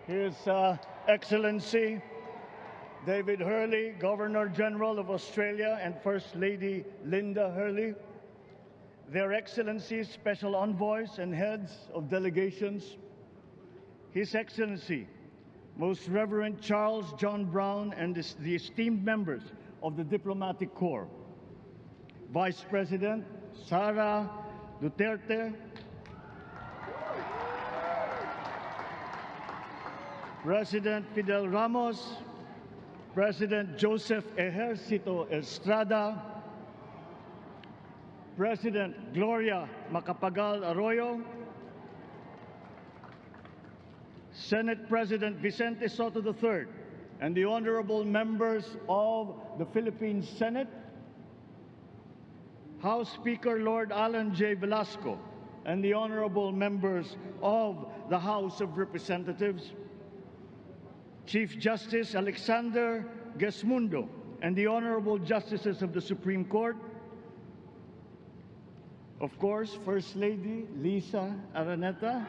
His Excellency David Hurley, Governor General of Australia, and First Lady Linda Hurley, Their Excellencies, Special Envoys, and Heads of Delegations, His Excellency, Most Reverend Charles John Brown, and the esteemed members of the Diplomatic Corps, Vice President Sara Duterte, President Fidel Ramos, President Joseph Ejercito Estrada, President Gloria Macapagal Arroyo, Senate President Vicente Soto III, and the honorable members of the Philippine Senate, House Speaker Lord Alan J. Velasco, and the honorable members of the House of Representatives, Chief Justice Alexander Gesmundo, and the honorable justices of the Supreme Court, of course, First Lady Lisa Araneta,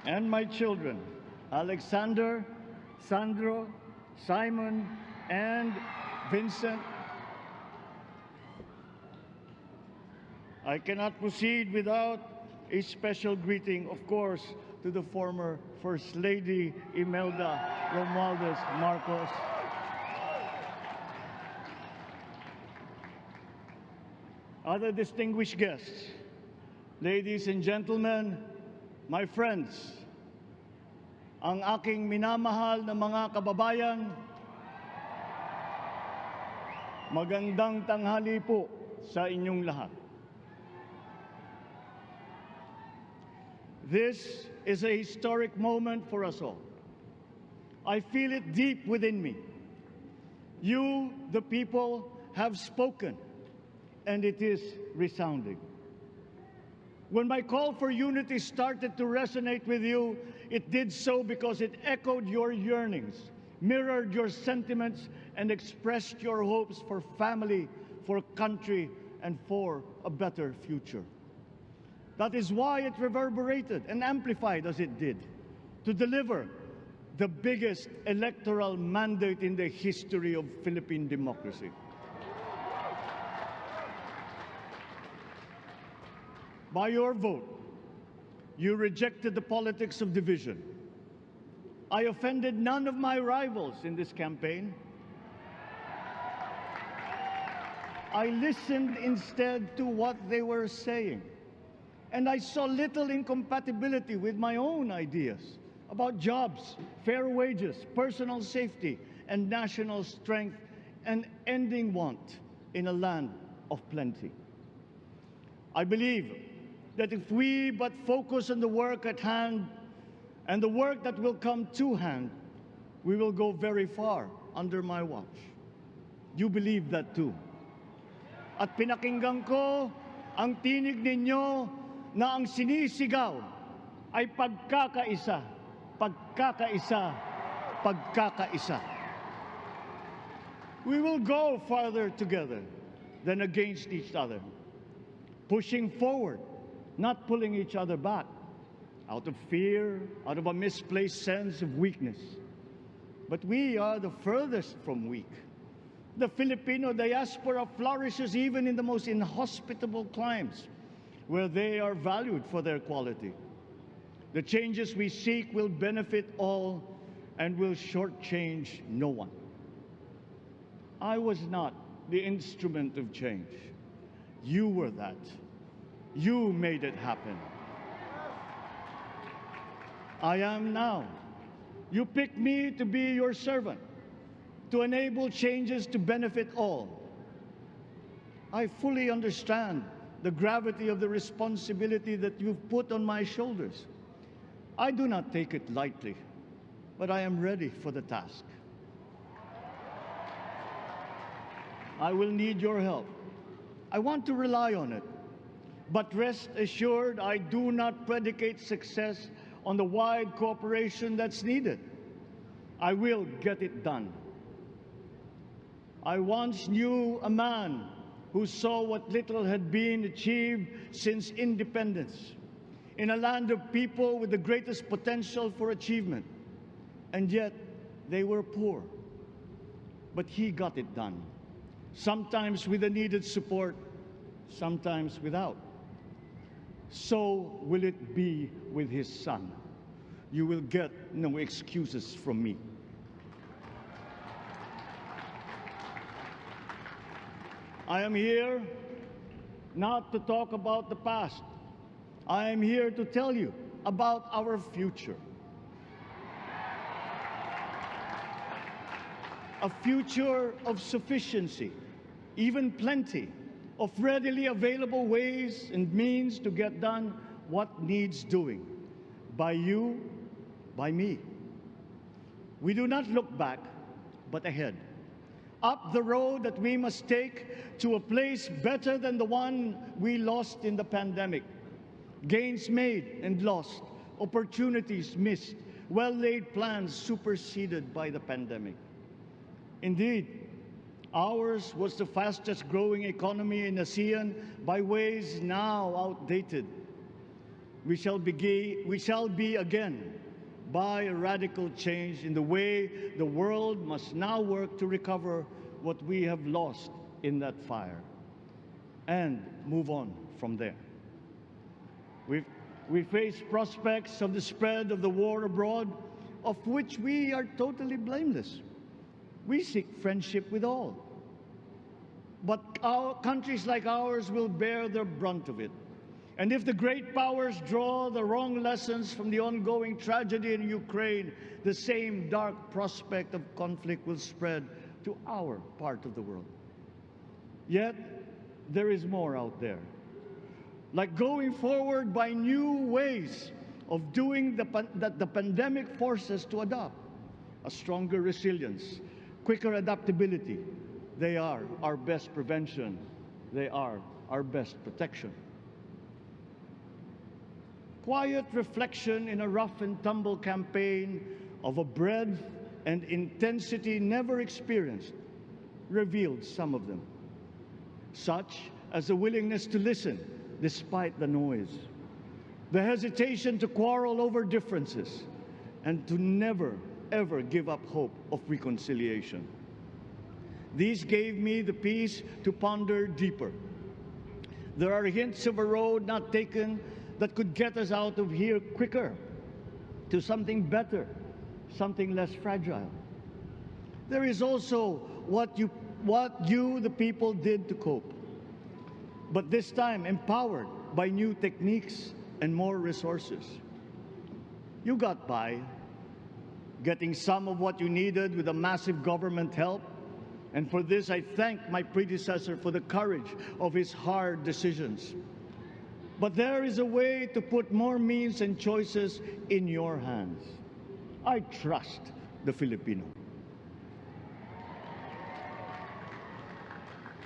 and my children, Alexander, Sandro, Simon, and Vincent. I cannot proceed without a special greeting, of course, to the former First Lady Imelda Romualdez Marcos. Other distinguished guests, ladies and gentlemen, my friends, ang aking minamahal na mga kababayan, magandang tanghali po sa inyong lahat. This is a historic moment for us all. I feel it deep within me. You, the people, have spoken, and it is resounding. When my call for unity started to resonate with you, it did so because it echoed your yearnings, mirrored your sentiments, and expressed your hopes for family, for country, and for a better future. That is why it reverberated and amplified as it did, to deliver the biggest electoral mandate in the history of Philippine democracy. By your vote, you rejected the politics of division. I offended none of my rivals in this campaign. I listened instead to what they were saying. And I saw little incompatibility with my own ideas about jobs, fair wages, personal safety, and national strength, and ending want in a land of plenty. I believe that if we but focus on the work at hand and the work that will come to hand, we will go very far under my watch. You believe that too. At pinakinggan ko ang tinig ninyo na ang sinisigaw ay pagkakaisa, pagkakaisa, pagkakaisa. We will go farther together than against each other, pushing forward, not pulling each other back, out of fear, out of a misplaced sense of weakness. But we are the furthest from weak. The Filipino diaspora flourishes even in the most inhospitable climes, where they are valued for their quality. The changes we seek will benefit all and will shortchange no one. I was not the instrument of change. You were that. You made it happen. I am now. You picked me to be your servant, to enable changes to benefit all. I fully understand the gravity of the responsibility that you've put on my shoulders. I do not take it lightly, but I am ready for the task. I will need your help. I want to rely on it. But rest assured, I do not predicate success on the wide cooperation that's needed. I will get it done. I once knew a man who saw what little had been achieved since independence. in a land of people with the greatest potential for achievement, and yet they were poor. But he got it done, sometimes with the needed support, sometimes without. So will it be with his son. You will get no excuses from me. I am here not to talk about the past. I am here to tell you about our future. A future of sufficiency, even plenty, of readily available ways and means to get done what needs doing, by you, by me. We do not look back, but ahead, up the road that we must take to a place better than the one we lost in the pandemic. Gains made and lost, opportunities missed, well-laid plans superseded by the pandemic. Indeed, ours was the fastest growing economy in ASEAN by ways now outdated. We shall be again by a radical change in the way the world must now work to recover what we have lost in that fire and move on from there. We face prospects of the spread of the war abroad, of which we are totally blameless. We seek friendship with all. But countries like ours will bear the brunt of it. And if the great powers draw the wrong lessons from the ongoing tragedy in Ukraine, the same dark prospect of conflict will spread to our part of the world. Yet, there is more out there. Like going forward by new ways of doing that the pandemic forces to adopt. A stronger resilience, quicker adaptability. They are our best prevention. They are our best protection. Quiet reflection in a rough and tumble campaign of a breadth and intensity never experienced revealed some of them, such as a willingness to listen despite the noise, the hesitation to quarrel over differences, and to never, ever give up hope of reconciliation. These gave me the peace to ponder deeper. There are hints of a road not taken that could get us out of here quicker to something better, something less fragile. There is also what you, the people, did to cope, but this time empowered by new techniques and more resources. You got by, getting some of what you needed with a massive government help, and for this I thank my predecessor for the courage of his hard decisions. But there is a way to put more means and choices in your hands. I trust the Filipino.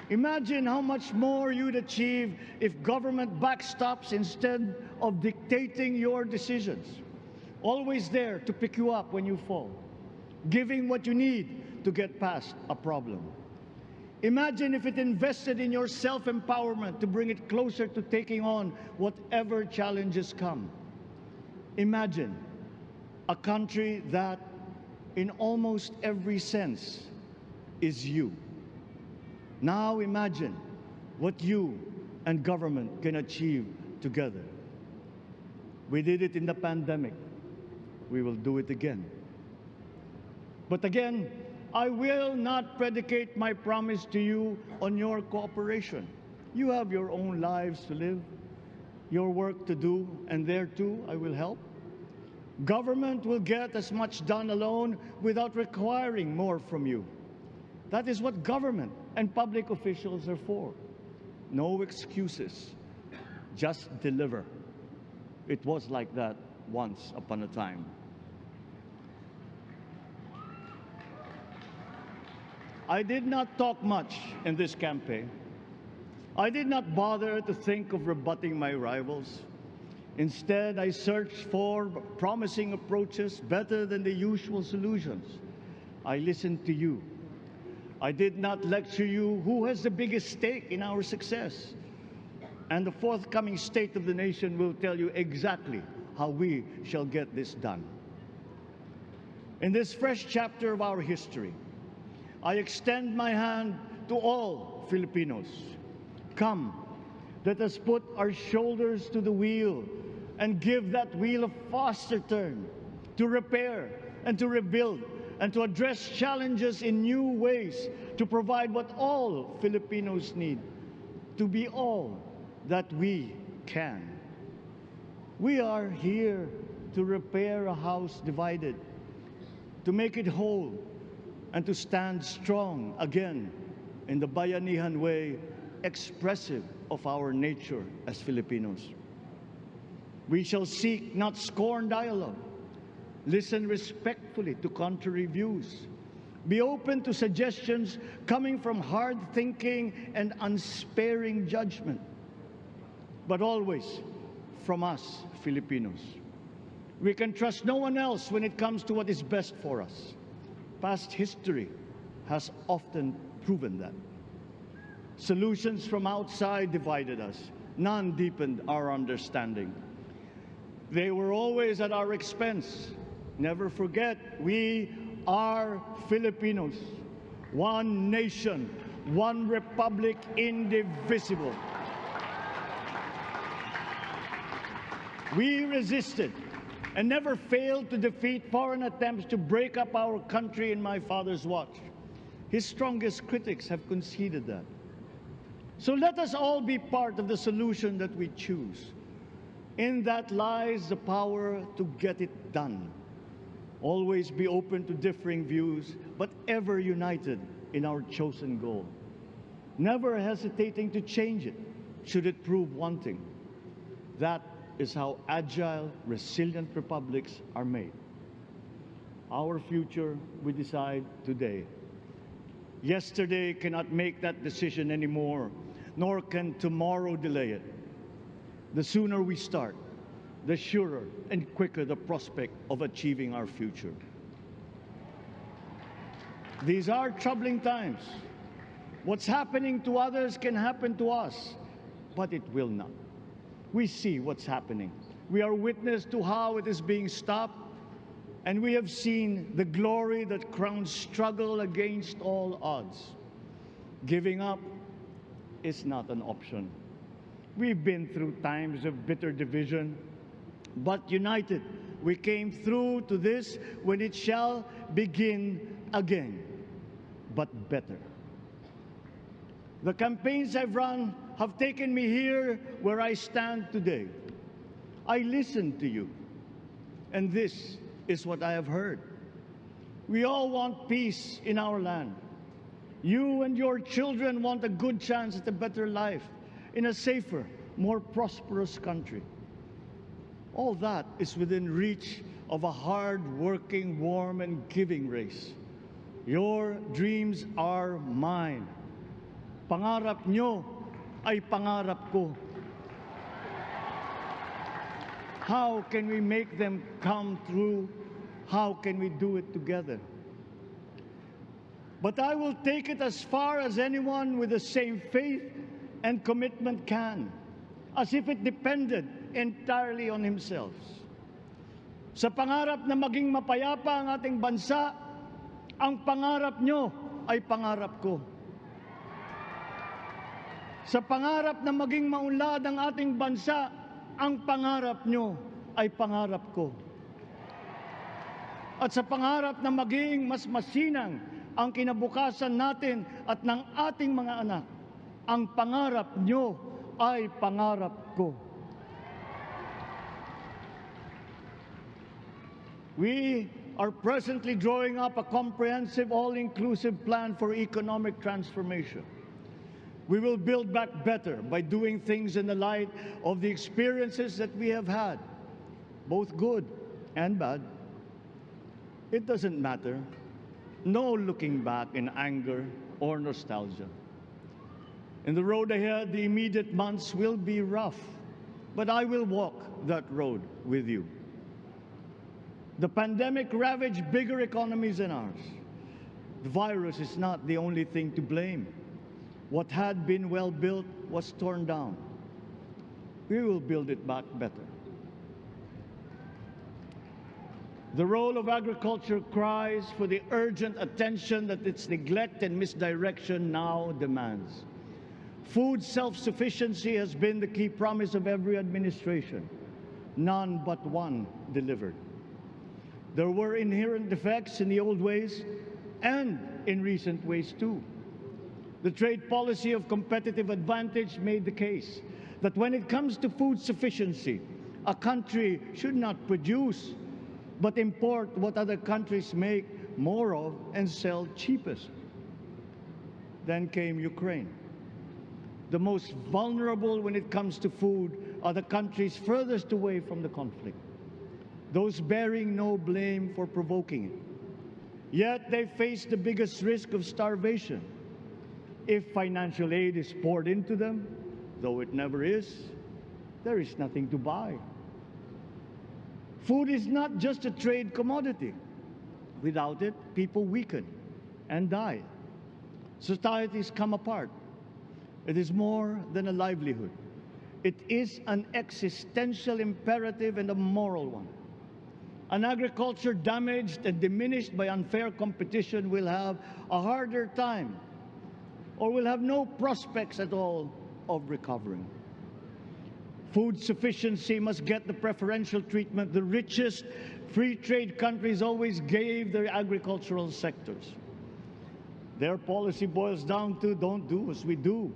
Imagine how much more you'd achieve if government backstops instead of dictating your decisions. Always there to pick you up when you fall, giving what you need to get past a problem. Imagine if it invested in your self-empowerment to bring it closer to taking on whatever challenges come. Imagine a country that, in almost every sense, is you. Now imagine what you and government can achieve together. We did it in the pandemic. We will do it again. But again, I will not predicate my promise to you on your cooperation. You have your own lives to live, your work to do, and there too I will help. Government will get as much done alone without requiring more from you. That is what government and public officials are for. No excuses, just deliver. It was like that once upon a time. I did not talk much in this campaign. I did not bother to think of rebutting my rivals. Instead, I searched for promising approaches better than the usual solutions. I listened to you. I did not lecture you who has the biggest stake in our success. And the forthcoming State of the Nation will tell you exactly how we shall get this done. In this fresh chapter of our history, I extend my hand to all Filipinos. Come, let us put our shoulders to the wheel and give that wheel a faster turn to repair and to rebuild and to address challenges in new ways, to provide what all Filipinos need, to be all that we can. We are here to repair a house divided, to make it whole, and to stand strong again in the Bayanihan way, expressive of our nature as Filipinos. We shall seek, not scorn, dialogue. Listen respectfully to contrary views. Be open to suggestions coming from hard thinking and unsparing judgment. But always from us, Filipinos. We can trust no one else when it comes to what is best for us. Past history has often proven that. Solutions from outside divided us. None deepened our understanding. They were always at our expense. Never forget, we are Filipinos. One nation, one republic, indivisible. We resisted and never failed to defeat foreign attempts to break up our country in my father's watch. His strongest critics have conceded that. So let us all be part of the solution that we choose. In that lies the power to get it done. Always be open to differing views, but ever united in our chosen goal. Never hesitating to change it, should it prove wanting. That is how agile, resilient republics are made. Our future we decide today. Yesterday cannot make that decision anymore, nor can tomorrow delay it. The sooner we start, the surer and quicker the prospect of achieving our future. These are troubling times. What's happening to others can happen to us, but it will not. We see what's happening. We are witness to how it is being stopped, and we have seen the glory that crowns struggle against all odds. Giving up is not an option. We've been through times of bitter division, but united, we came through to this when it shall begin again, but better. The campaigns I've run have taken me here where I stand today. I listened to you, and this is what I have heard. We all want peace in our land. You and your children want a good chance at a better life in a safer, more prosperous country. All that is within reach of a hard-working, warm, and giving race. Your dreams are mine. Pangarap nyo ay pangarap ko. How can we make them come true? How can we do it together? But I will take it as far as anyone with the same faith and commitment can, as if it depended entirely on himself. Sa pangarap na maging mapayapa ang ating bansa, ang pangarap nyo ay pangarap ko. Sa pangarap na maging maunlad ang ating bansa, ang pangarap nyo ay pangarap ko. At sa pangarap na maging mas masinang ang kinabukasan natin at ng ating mga anak, ang pangarap nyo ay pangarap ko. We are presently drawing up a comprehensive, all-inclusive plan for economic transformation. We will build back better by doing things in the light of the experiences that we have had, both good and bad. It doesn't matter. No looking back in anger or nostalgia. In the road ahead, the immediate months will be rough, but I will walk that road with you. The pandemic ravaged bigger economies than ours. The virus is not the only thing to blame. What had been well built was torn down. we will build it back better. The role of agriculture cries for the urgent attention that its neglect and misdirection now demands. Food self-sufficiency has been the key promise of every administration. None but one delivered. There were inherent defects in the old ways and in recent ways too. The trade policy of competitive advantage made the case that when it comes to food sufficiency, a country should not produce but import what other countries make more of and sell cheapest. Then came Ukraine. The most vulnerable when it comes to food are the countries furthest away from the conflict, those bearing no blame for provoking it. Yet they face the biggest risk of starvation. If financial aid is poured into them, though it never is, there is nothing to buy. Food is not just a trade commodity. Without it, people weaken and die. Societies come apart. It is more than a livelihood. It is an existential imperative and a moral one. An agriculture damaged and diminished by unfair competition will have a harder time or will have no prospects at all of recovering. Food sufficiency must get the preferential treatment the richest free trade countries always gave their agricultural sectors. Their policy boils down to don't do as we do.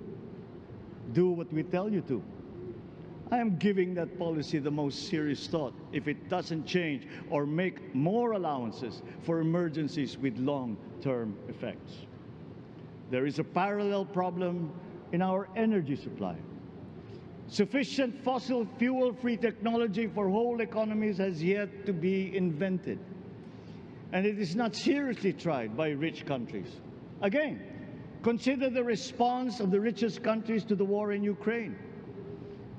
Do what we tell you to. I am giving that policy the most serious thought if it doesn't change or make more allowances for emergencies with long-term effects. There is a parallel problem in our energy supply. Sufficient fossil fuel-free technology for whole economies has yet to be invented. And it is not seriously tried by rich countries. Again, consider the response of the richest countries to the war in Ukraine.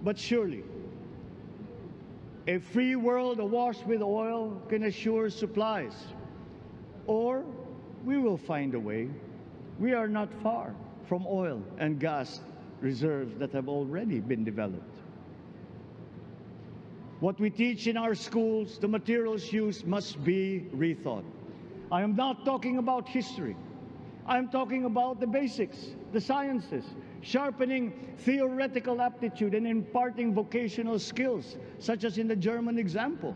But surely, a free world awash with oil can assure supplies. Or we will find a way. We are not far from oil and gas reserves that have already been developed. What we teach in our schools, the materials used must be rethought. I am not talking about history. I am talking about the basics, the sciences, sharpening theoretical aptitude and imparting vocational skills, such as in the German example,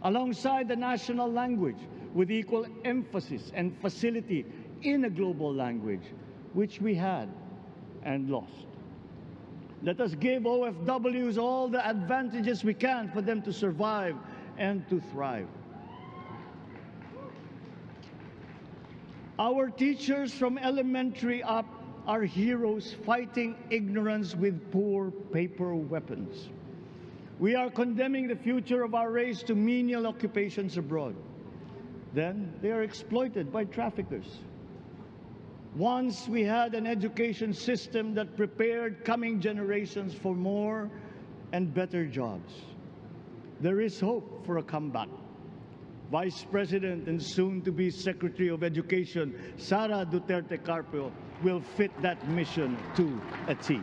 alongside the national language with equal emphasis and facility in a global language, which we had and lost. Let us give OFWs all the advantages we can for them to survive and to thrive. Our teachers from elementary up are heroes fighting ignorance with poor paper weapons. We are condemning the future of our race to menial occupations abroad. Then they are exploited by traffickers. Once we had an education system that prepared coming generations for more and better jobs. There is hope for a comeback. Vice President and soon-to-be Secretary of Education, Sara Duterte Carpio, will fit that mission to a T.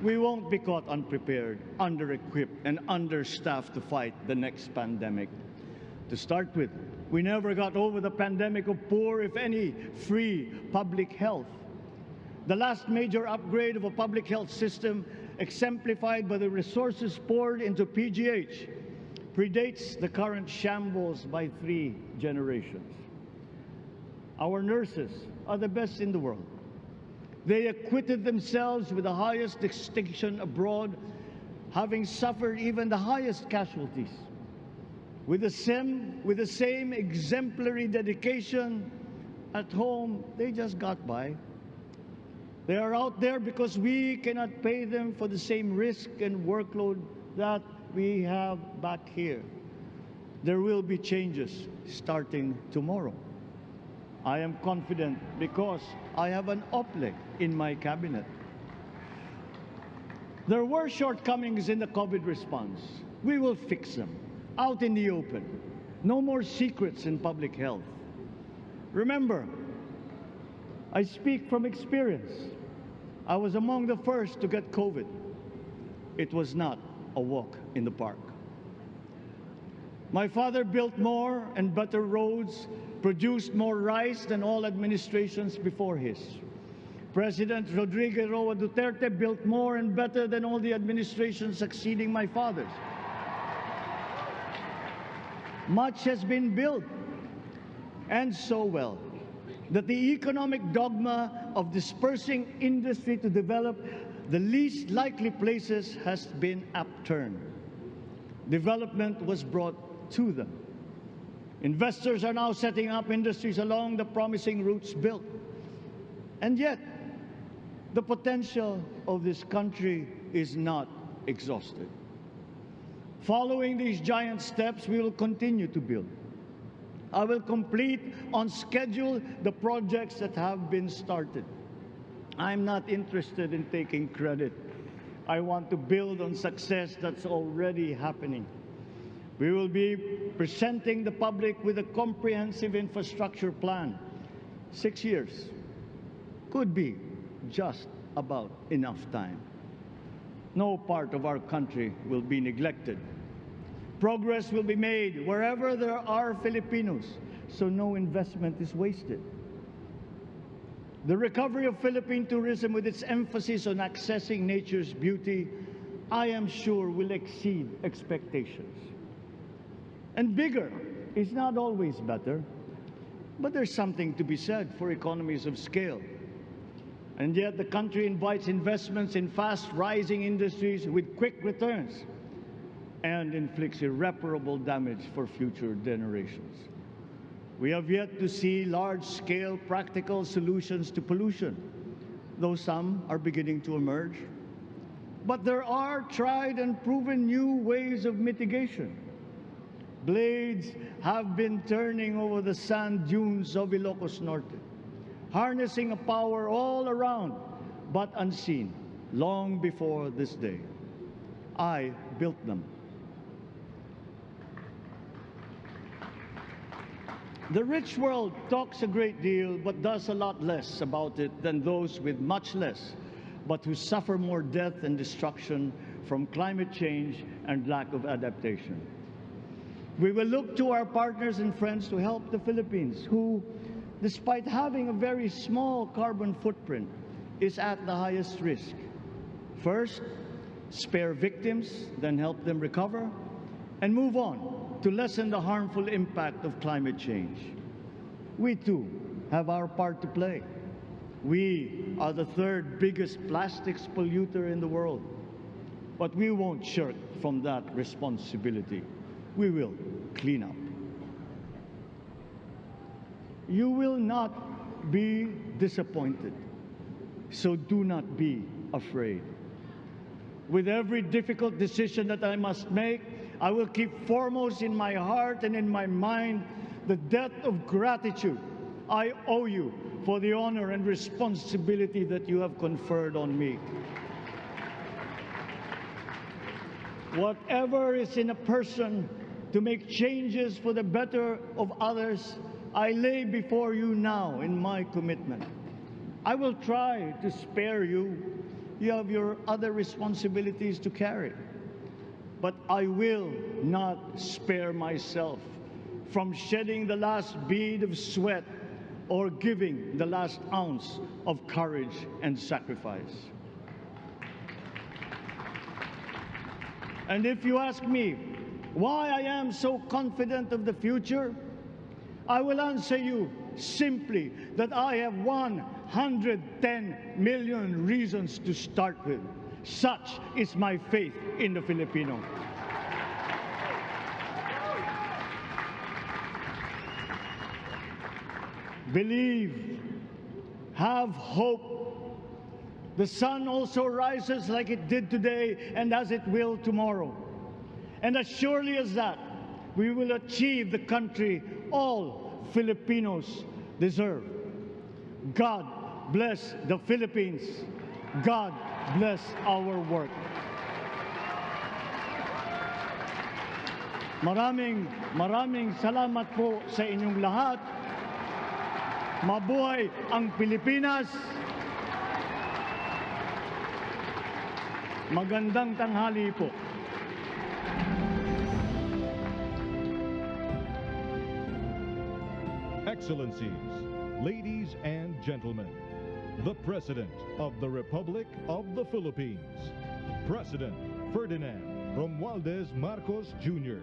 We won't be caught unprepared, under-equipped, and understaffed to fight the next pandemic. To start with, we never got over the pandemic of poor, if any, free public health. The last major upgrade of a public health system, exemplified by the resources poured into PGH, predates the current shambles by 3 generations. Our nurses are the best in the world. They acquitted themselves with the highest distinction abroad, having suffered even the highest casualties. With the same exemplary dedication, at home, they just got by. They are out there because we cannot pay them for the same risk and workload that we have back here. There will be changes starting tomorrow. I am confident because I have an OPLE in my cabinet. There were shortcomings in the COVID response. We will fix them out in the open. No more secrets in public health. Remember, I speak from experience. I was among the first to get COVID. It was not a walk in the park. My father built more and better roads, produced more rice than all administrations before his. President Rodrigo Roa Duterte built more and better than all the administrations succeeding my father's. Much has been built, and so well, that the economic dogma of dispersing industry to develop the least likely places has been upturned. Development was brought to them. Investors are now setting up industries along the promising routes built. And yet, the potential of this country is not exhausted. Following these giant steps, we will continue to build. I will complete on schedule the projects that have been started. I'm not interested in taking credit. I want to build on success that's already happening. We will be presenting the public with a comprehensive infrastructure plan. 6 years could be just about enough time. No part of our country will be neglected. Progress will be made wherever there are Filipinos, so no investment is wasted. The recovery of Philippine tourism, with its emphasis on accessing nature's beauty, I am sure will exceed expectations. And bigger is not always better, but there's something to be said for economies of scale. And yet the country invites investments in fast-rising industries with quick returns and inflicts irreparable damage for future generations. We have yet to see large-scale practical solutions to pollution, though some are beginning to emerge. But there are tried and proven new ways of mitigation. Blades have been turning over the sand dunes of Ilocos Norte, harnessing a power all around but unseen long before this day. I built them. The rich world talks a great deal but does a lot less about it than those with much less, but who suffer more death and destruction from climate change and lack of adaptation. We will look to our partners and friends to help the Philippines, who, despite having a very small carbon footprint, is at the highest risk. First, spare victims, then help them recover, and move on to lessen the harmful impact of climate change. We too have our part to play. We are the third biggest plastics polluter in the world, but we won't shirk from that responsibility. We will clean up. You will not be disappointed, so do not be afraid. With every difficult decision that I must make, I will keep foremost in my heart and in my mind the debt of gratitude I owe you for the honor and responsibility that you have conferred on me. Whatever is in a person to make changes for the better of others, I lay before you now in my commitment. I will try to spare you. You have your other responsibilities to carry. But I will not spare myself from shedding the last bead of sweat or giving the last ounce of courage and sacrifice. And if you ask me why I am so confident of the future, I will answer you simply that I have 110 million reasons to start with. Such is my faith in the Filipino. Believe, have hope. The sun also rises like it did today and as it will tomorrow. And as surely as that, we will achieve the country all Filipinos deserve. God bless the Philippines. God bless our work. Maraming salamat po sa inyong lahat. Mabuhay ang Pilipinas. Magandang tanghali po. Excellencies, ladies and gentlemen, the President of the Republic of the Philippines, President Ferdinand Romualdez Marcos Jr.